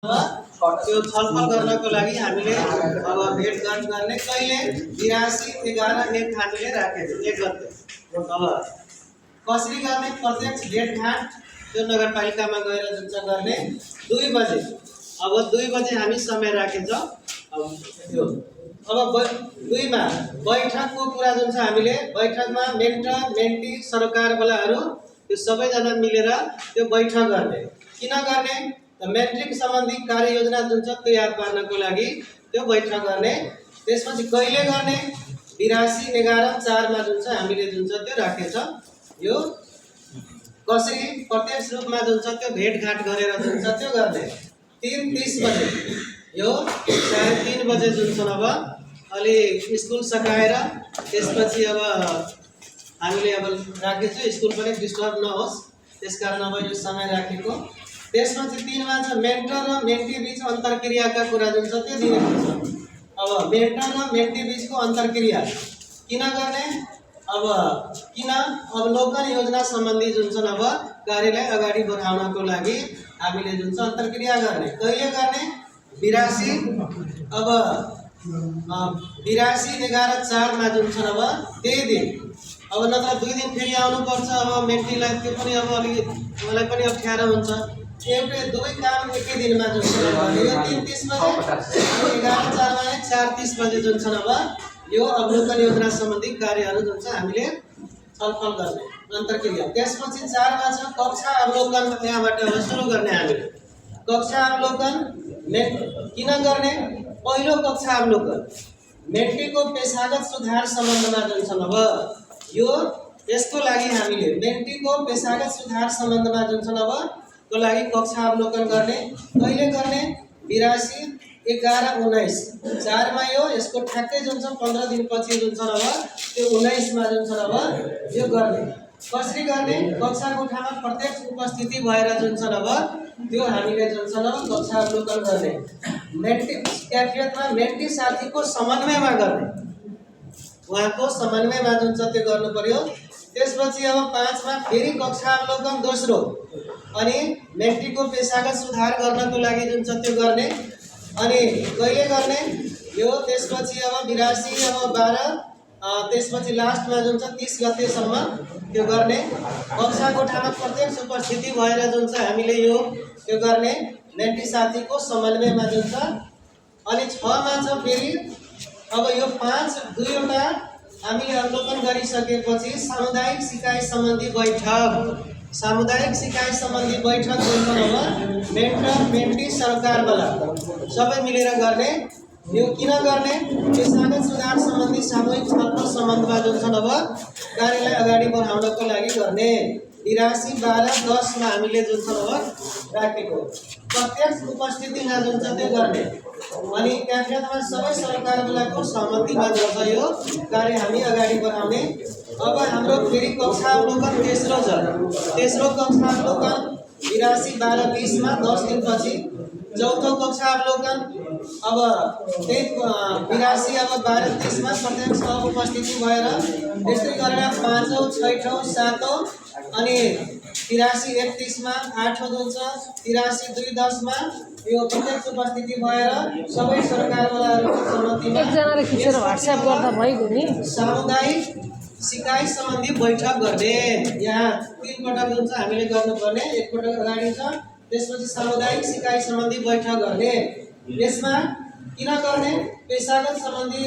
त्यो छलफल गर्नको लागि हामीले अब भेटघाट गर्ने कहिले 82/11/1 हामीले राखेको छौँ 1 गते। अब कसरी गर्ने प्रत्यक्ष भेटघाट त्यो नगरपालिकामा गएर जुन चाहिँ गर्ने 2 बजे। अब 2 बजे हामी समय राखेछौँ। अब 2 मा बैठकको कुरा जुन छ हामीले बैठकमा मेन्टर मेन्टी सरकारवालाहरू त्यो सबैजना मिलेर त्यो बैठक गर्ने। किन गर्ने मैट्रिक सम्बन्धी कार्य योजना जुन छ तयार पार्नको लागि त्यो बैठक गर्ने। त्यसपछि कहिले गर्ने 82/11/4 मा जुन छ हामीले जुन छ त्यो राखेछ। यो कसरी प्रत्यक्ष रूपमा जुन छ त्यो भेटघाट गरेर जुन छ त्यो गर्ने 3:30 बजे। यो 3:30 बजे जुन छ अब अलि स्कुल सकाएर त्यसपछि अब हामीले अब राखेछु स्कुल पनि डिस्टर्ब नहोस् त्यसकारण अब यो समय राखेको। त्यसपछि 3 मा छ मेन्टर र मेन्टी बीच अन्तरक्रियाका कुरा जुन छ त्यो दिएको छ। अब मेन्टर र मेन्टी बीचको अन्तरक्रिया किन गर्ने किन अवलोकन योजना सम्बन्धी जुन छ अब कार्यलाई अगाडि बढाउनको लागि हामीले जुन छ अन्तरक्रिया गर्ने। कहिले गर्ने 82/11/4 मा जुन छ अब त्यही दिन। अब नत्र 2 दिन फेरि आउनु पर्छ। अब मेन्टीलाई त्यो पनि अब अलि मलाई पनि अप्ठ्यारो हुन्छ। एउटै दुवै काम एकै दिनमा जुन छ यो 3:30 बजे 11/4 मा 4:30 बजे जुन छ अब यो अवलोकन योजना सम्बन्धी कार्यहरू जुन छ हामीले छलफल गर्ने अन्तरक्रिया। त्यसपछि 4 मा छ कक्षा अवलोकन। यहाँबाट अब सुरु गर्ने हामीले कक्षा अवलोकन किन गर्ने पहिलो कक्षा अवलोकन मेन्टीको पेशागत सुधार सम्बन्धमा जुन छ अब यो यसको लागि हामीले मेन्टीको पेशागत सुधार सम्बन्धमा जुन छ अब को लागि कक्षा अवलोकन गर्ने। कहिले गर्ने 82/11/19 4 मा यो यसको ठ्याक्कै जुन छ 15 दिनपछि जुन छ अब त्यो 19 मा जुन छ अब यो गर्ने। कसरी गर्ने कक्षा कोठामा प्रत्यक्ष उपस्थिति भएर जुन छ अब त्यो हामीले जुन छ अब कक्षा अवलोकन गर्ने। मेन्टी क्याफेमा मेन्टी साथीको समन्वयमा गर्ने उहाँको समन्वयमा जुन छ त्यो गर्नु पर्यो। त्यसपछि अब 5 मा फेरि कक्षा अवलोकन दोस्रो अनि मेन्टीको पेशागत सुधार गर्नको लागि जुन छ त्यो गर्ने। अनि कहिले गर्ने यो त्यसपछि अब 82/12 त्यसपछि लास्टमा जुन छ 30 गतेसम्म त्यो गर्ने। कक्षा कोठामा प्रत्यक्ष उपस्थिति भएर जुन छ हामीले यो त्यो गर्ने मेन्टी साथीको समन्वयमा जुन छ। अनि 6 मा छ फेरि अब यो 2 वटा हामीले अवलोकन गरिसकेपछि सामुदायिक सिकाइ सम्बन्धी बैठक। सामुदायिक सिकाइ सम्बन्धी बैठक जुन छ अब मेन्टर मेन्टी सरकारवाला सबै मिलेर गर्ने। यो किन गर्ने पेशागत सुधार सम्बन्धी सामूहिक छलफल सम्बन्धमा जुन छ अब कार्यलाई अगाडि बढाउनको लागि गर्ने। 82/12/10 मा हामीले जुन छ अब राखेको प्रत्यक्ष उपस्थितिमा जुन छ त्यो गर्ने। अनि क्याबिनेटमा सबै सरकारवालाको सहमतिमा जुन छ यो कार्य हामी अगाडि बढाउने। अब हाम्रो फेरि कक्षा अवलोकन तेस्रो छ। तेस्रो कक्षा अवलोकन 82/12/20 मा 10 दिनपछि। चौथो कक्षा अवलोकन अब 82/12/30 मा प्रत्यक्ष उपस्थिति भएर यस्तै गरेर 5औं 6औं 7औं अनि 83/31 मा 8औं जुन छ 83/2/10 मा यो प्रत्यक्ष उपस्थिति भएर सबै सरकारवालाहरूको सहमतिमा एकजनाले खिचेर व्हाट्सएप गर्दा भइगयो नि सामुदायिक सिकाइ सम्बन्धी बैठक गर्ने। यहाँ 3 पटक जुन छ हामीले गर्नुपर्ने। एक पटक अगाडि छ त्यसपछि सामुदायिक सिकाइ सम्बन्धी बैठक गर्ने। यसमा किन गर्ने पेशागत सम्बन्धी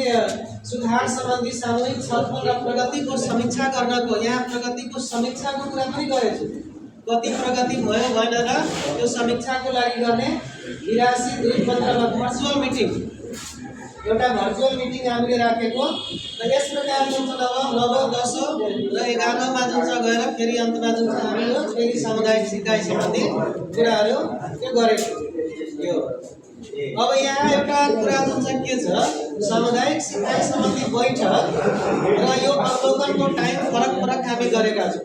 सुधार सम्बन्धी सामूहिक छलफल र प्रगतिको समीक्षा गर्नको। यहाँ प्रगतिको समीक्षाको कुरा पनि गरेछु कति प्रगति भयो भएन र त्यो समीक्षाको लागि गर्ने। 82/2/15 मा भर्चुअल मिटिङ एउटा भर्चुअल मिटिङ हामीले राखेको। र यस प्रकार जुन छ अब 9औं 10औं र 11औं मा जुन छ गएर फेरि अन्तमा जुन छ हामीले फेरि सामुदायिक सिकाइ सम्बन्धी कुराहरू त्यो गरेको यो। अब यहाँ एउटा कुरा जुन छ के छ सामुदायिक सिकाइ सम्बन्धी बैठक र यो अवलोकनको टाइम फरक हामी गरेका छौँ।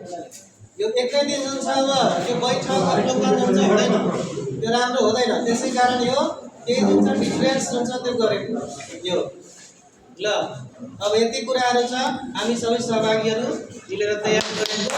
यो एकै दिन जुन छ अब त्यो बैठक अवलोकन जुन छ हुँदैन त्यो राम्रो हुँदैन। त्यसै कारण यो केही जुन छ डिफरेन्स जुन छ त्यो गरेको यो ल। अब यति कुराहरू छ हामी सबै सहभागीहरू मिलेर तयार गरेको।